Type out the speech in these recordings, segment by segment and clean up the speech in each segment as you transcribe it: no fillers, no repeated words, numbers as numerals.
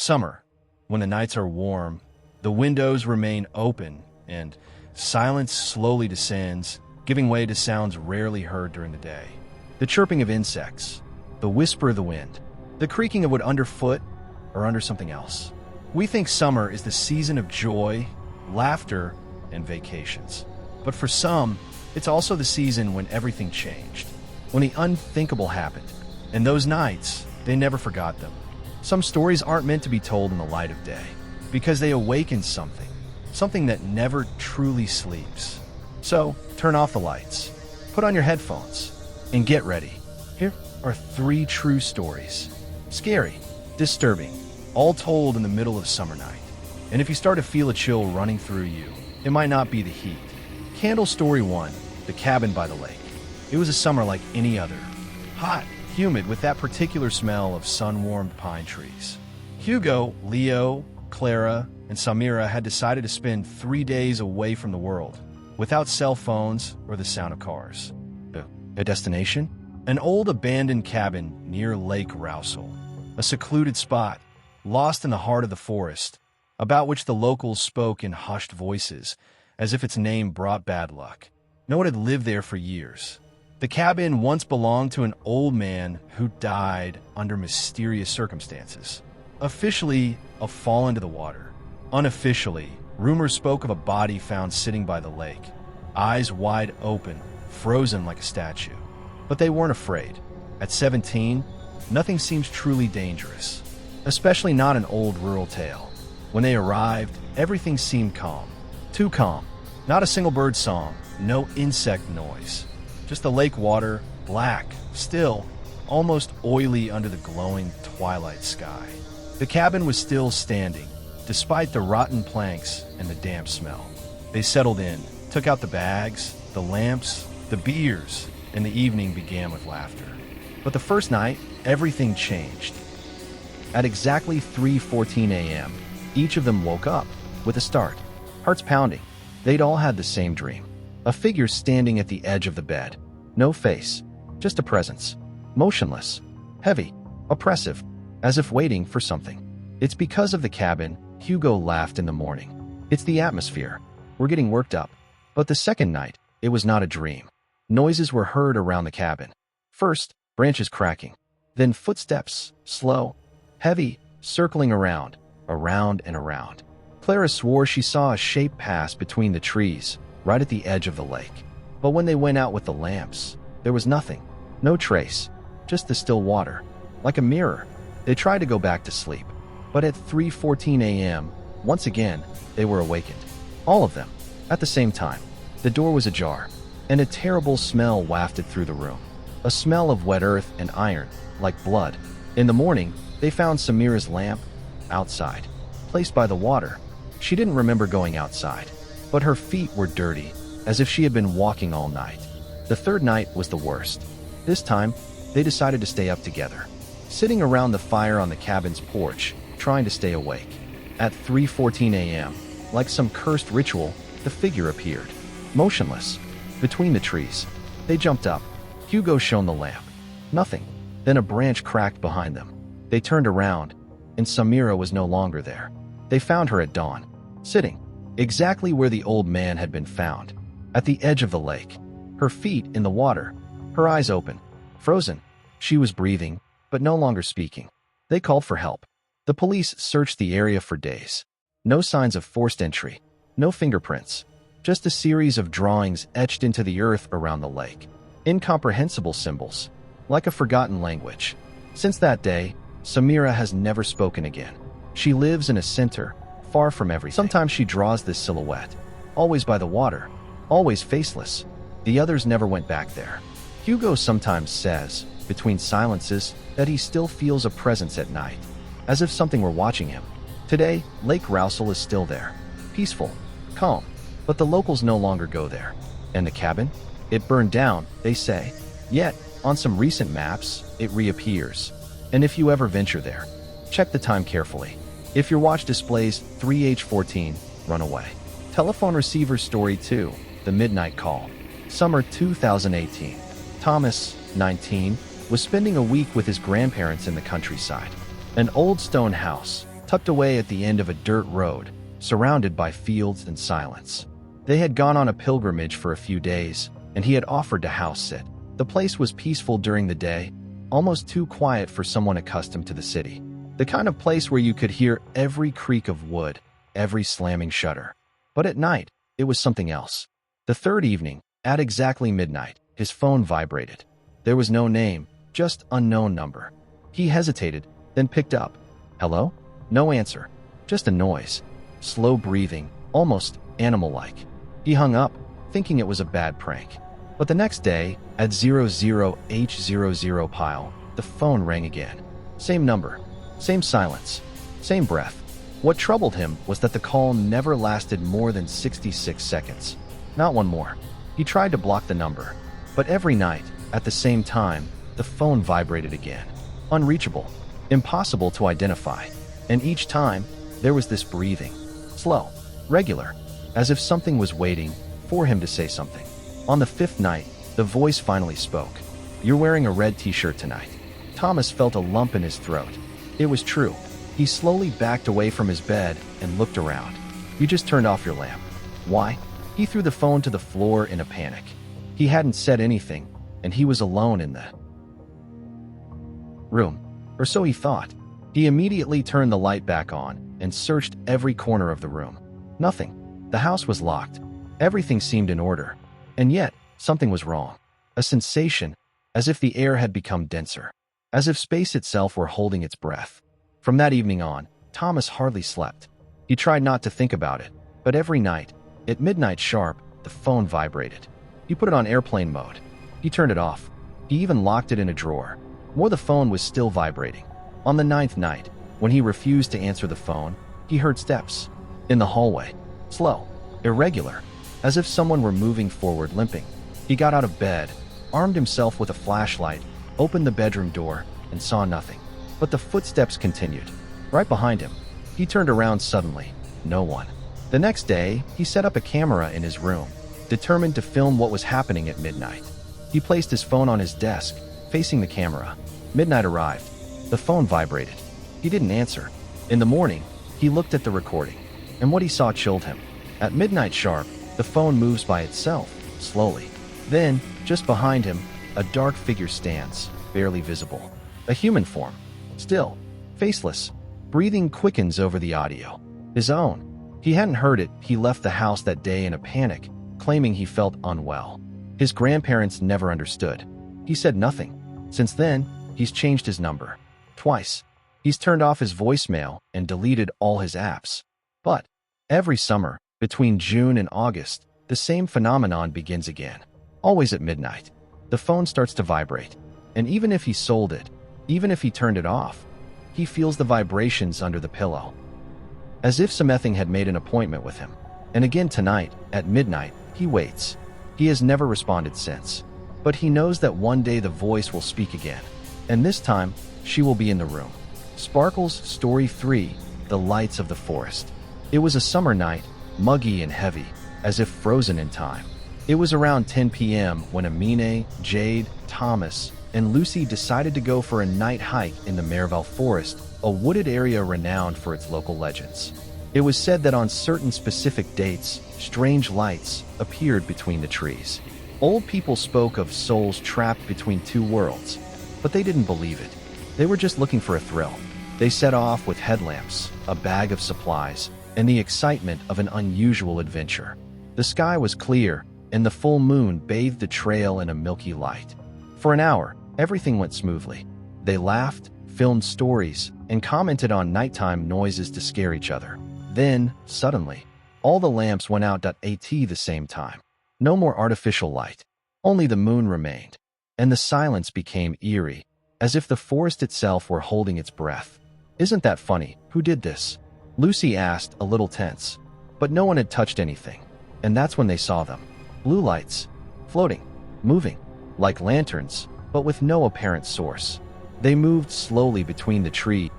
Summer, when the nights are warm, the windows remain open, and silence slowly descends, giving way to sounds rarely heard during the day. The chirping of insects, the whisper of the wind, the creaking of wood underfoot or under something else. We think summer is the season of joy, laughter, and vacations. But for some, it's also the season when everything changed, when the unthinkable happened. And those nights, they never forgot them. Some stories aren't meant to be told in the light of day, because they awaken something that never truly sleeps. So, turn off the lights, put on your headphones, and get ready. Here are 3 true stories. Scary, disturbing, all told in the middle of summer night. And if you start to feel a chill running through you, it might not be the heat. Candle Story 1, The Cabin by the Lake. It was a summer like any other. Hot, humid, with that particular smell of sun-warmed pine trees. Hugo, Leo, Clara, and Samira had decided to spend 3 days away from the world, without cell phones or the sound of cars. A destination? An old abandoned cabin near Lake Roussel, a secluded spot, lost in the heart of the forest, about which the locals spoke in hushed voices, as if its name brought bad luck. No one had lived there for years. The cabin once belonged to an old man who died under mysterious circumstances. Officially, a fall into the water. Unofficially, rumors spoke of a body found sitting by the lake, eyes wide open, frozen like a statue. But they weren't afraid. At 17, nothing seems truly dangerous, especially not an old rural tale. When they arrived, everything seemed calm. Too calm. Not a single bird song, no insect noise. Just the lake water, black, still, almost oily under the glowing twilight sky. The cabin was still standing, despite the rotten planks and the damp smell. They settled in, took out the bags, the lamps, the beers, and the evening began with laughter. But the first night, everything changed. At exactly 3:14 a.m., each of them woke up, with a start, hearts pounding. They'd all had the same dream. A figure standing at the edge of the bed. No face, just a presence. Motionless, heavy, oppressive, as if waiting for something. It's because of the cabin, Hugo laughed in the morning. It's the atmosphere. We're getting worked up. But the second night, it was not a dream. Noises were heard around the cabin. First, branches cracking. Then footsteps, slow, heavy, circling around and around. Clara swore she saw a shape pass between the trees, right at the edge of the lake. But when they went out with the lamps, there was nothing. No trace. Just the still water. Like a mirror. They tried to go back to sleep. But at 3:14 a.m., once again, they were awakened. All of them, at the same time. The door was ajar, and a terrible smell wafted through the room. A smell of wet earth and iron, like blood. In the morning, they found Samira's lamp outside, placed by the water. She didn't remember going outside, but her feet were dirty, as if she had been walking all night. The third night was the worst. This time, they decided to stay up together, sitting around the fire on the cabin's porch, trying to stay awake. At 3:14 a.m., like some cursed ritual, the figure appeared, motionless, between the trees. They jumped up. Hugo shone the lamp. Nothing. Then a branch cracked behind them. They turned around, and Samira was no longer there. They found her at dawn, sitting, exactly where the old man had been found, at the edge of the lake, her feet in the water, her eyes open, frozen. She was breathing, but no longer speaking. They called for help. The police searched the area for days. No signs of forced entry, no fingerprints, just a series of drawings etched into the earth around the lake. Incomprehensible symbols, like a forgotten language. Since that day, Samira has never spoken again. She lives in a center, far from everything. Sometimes she draws this silhouette, always by the water, always faceless. The others never went back there. Hugo sometimes says, between silences, that he still feels a presence at night, as if something were watching him. Today, Lake Roussel is still there, peaceful, calm, but the locals no longer go there. And the cabin? It burned down, they say. Yet, on some recent maps, it reappears. And if you ever venture there, check the time carefully. If your watch displays 3H14, run away. Telephone receiver story 2, The Midnight Call. Summer 2018. Thomas, 19, was spending a week with his grandparents in the countryside. An old stone house, tucked away at the end of a dirt road, surrounded by fields and silence. They had gone on a pilgrimage for a few days, and he had offered to house sit. The place was peaceful during the day, almost too quiet for someone accustomed to the city. The kind of place where you could hear every creak of wood, every slamming shutter. But at night, it was something else. The third evening, at exactly midnight, his phone vibrated. There was no name, just unknown number. He hesitated, then picked up. Hello? No answer. Just a noise. Slow breathing, almost animal-like. He hung up, thinking it was a bad prank. But the next day, at 00H00 pile, the phone rang again. Same number, same silence, same breath. What troubled him was that the call never lasted more than 66 seconds. Not one more. He tried to block the number, but every night, at the same time, the phone vibrated again. Unreachable, impossible to identify. And each time, there was this breathing. Slow, regular, as if something was waiting for him to say something. On the fifth night, the voice finally spoke. You're wearing a red t-shirt tonight. Thomas felt a lump in his throat. It was true. He slowly backed away from his bed and looked around. You just turned off your lamp. Why? He threw the phone to the floor in a panic. He hadn't said anything, and he was alone in the room. Or so he thought. He immediately turned the light back on and searched every corner of the room. Nothing. The house was locked. Everything seemed in order. And yet, something was wrong. A sensation, as if the air had become denser. As if space itself were holding its breath. From that evening on, Thomas hardly slept. He tried not to think about it, but every night, at midnight sharp, the phone vibrated. He put it on airplane mode. He turned it off. He even locked it in a drawer. More, the phone was still vibrating. On the ninth night, when he refused to answer the phone, he heard steps. In the hallway. Slow. Irregular. As if someone were moving forward limping. He got out of bed, armed himself with a flashlight, opened the bedroom door, and saw nothing. But the footsteps continued. Right behind him. He turned around suddenly. No one. The next day, he set up a camera in his room, determined to film what was happening at midnight. He placed his phone on his desk, facing the camera. Midnight arrived. The phone vibrated. He didn't answer. In the morning, he looked at the recording, and what he saw chilled him. At midnight sharp, the phone moves by itself, slowly. Then, just behind him, a dark figure stands, barely visible. A human form. Still, faceless. Breathing quickens over the audio. His own. He hadn't heard it. He left the house that day in a panic, claiming he felt unwell. His grandparents never understood. He said nothing. Since then, he's changed his number. Twice. He's turned off his voicemail and deleted all his apps. But, every summer, between June and August, the same phenomenon begins again. Always at midnight. The phone starts to vibrate. And even if he sold it, even if he turned it off, he feels the vibrations under the pillow. As if something had made an appointment with him. And again tonight, at midnight, he waits. He has never responded since. But he knows that one day the voice will speak again. And this time, she will be in the room. Sparkles, Story 3, The Lights of the Forest. It was a summer night, muggy and heavy, as if frozen in time. It was around 10 p.m. when Amine, Jade, Thomas, and Lucy decided to go for a night hike in the Merville Forest, a wooded area renowned for its local legends. It was said that on certain specific dates, strange lights appeared between the trees. Old people spoke of souls trapped between two worlds, but they didn't believe it. They were just looking for a thrill. They set off with headlamps, a bag of supplies, and the excitement of an unusual adventure. The sky was clear, and the full moon bathed the trail in a milky light. For an hour, everything went smoothly. They laughed, filmed stories, and commented on nighttime noises to scare each other. Then, suddenly, all the lamps went out at the same time. No more artificial light. Only the moon remained. And the silence became eerie, as if the forest itself were holding its breath. Isn't that funny? Who did this? Lucy asked, a little tense. But no one had touched anything. And that's when they saw them. Blue lights. Floating. Moving. Like lanterns, but with no apparent source. They moved slowly between the trees.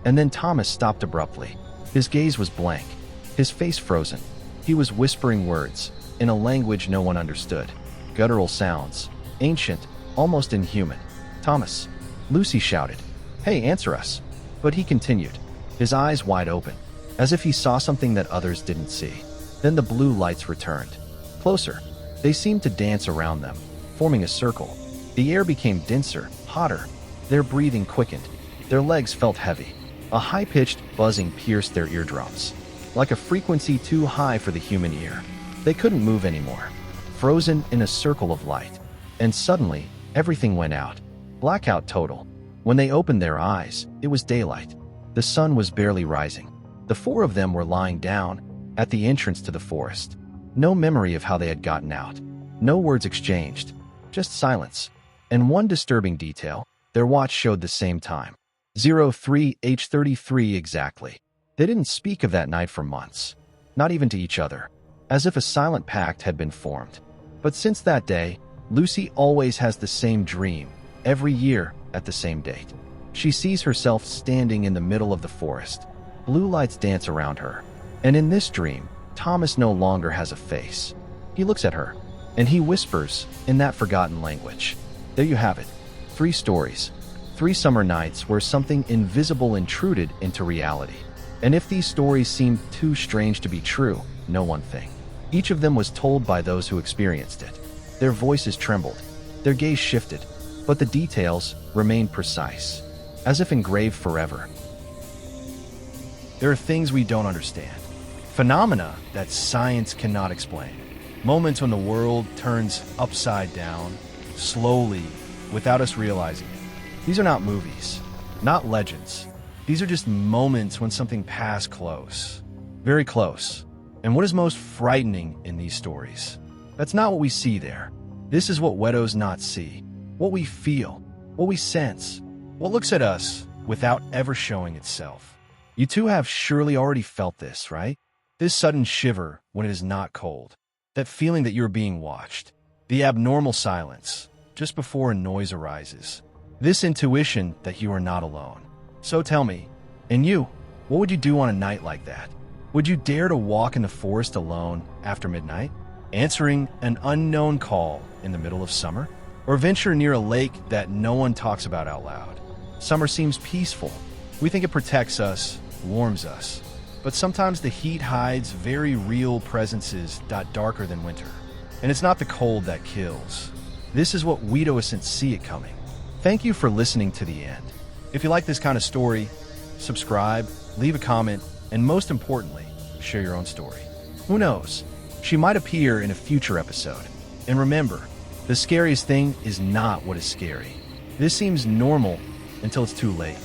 And then Thomas stopped abruptly. His gaze was blank. His face frozen. He was whispering words, in a language no one understood. Guttural sounds. Ancient, almost inhuman. Thomas. Lucy shouted. Hey, answer us. But he continued, his eyes wide open, as if he saw something that others didn't see. Then the blue lights returned. Closer. They seemed to dance around them, forming a circle. The air became denser, hotter. Their breathing quickened. Their legs felt heavy. A high-pitched buzzing pierced their eardrums, like a frequency too high for the human ear. They couldn't move anymore, frozen in a circle of light. And suddenly, everything went out. Blackout total. When they opened their eyes, it was daylight. The sun was barely rising. The four of them were lying down at the entrance to the forest. No memory of how they had gotten out. No words exchanged. Just silence. And one disturbing detail, their watch showed the same time. 03:33 exactly. They didn't speak of that night for months. Not even to each other. As if a silent pact had been formed. But since that day, Lucy always has the same dream, every year at the same date. She sees herself standing in the middle of the forest. Blue lights dance around her. And in this dream, Thomas no longer has a face. He looks at her, and he whispers in that forgotten language. There you have it. 3 stories. 3 summer nights where something invisible intruded into reality. And if these stories seemed too strange to be true, know one thing. Each of them was told by those who experienced it. Their voices trembled. Their gaze shifted. But the details remained precise, as if engraved forever. There are things we don't understand. Phenomena that science cannot explain. Moments when the world turns upside down, slowly, without us realizing it. These are not movies, not legends. These are just moments when something passed close. Very close. And what is most frightening in these stories? That's not what we see there. This is what wedos not see. What we feel. What we sense. What looks at us without ever showing itself. You two have surely already felt this, right? This sudden shiver when it is not cold. That feeling that you're being watched. The abnormal silence just before a noise arises. This intuition that you are not alone. So tell me, and you, what would you do on a night like that? Would you dare to walk in the forest alone after midnight, answering an unknown call in the middle of summer? Or venture near a lake that no one talks about out loud? Summer seems peaceful. We think it protects us, warms us. But sometimes the heat hides very real presences darker than winter. And it's not the cold that kills. This is what we don't see it coming. Thank you for listening to the end. If you like this kind of story, subscribe, leave a comment, and most importantly, share your own story. Who knows? She might appear in a future episode. And remember, the scariest thing is not what is scary. This seems normal until it's too late.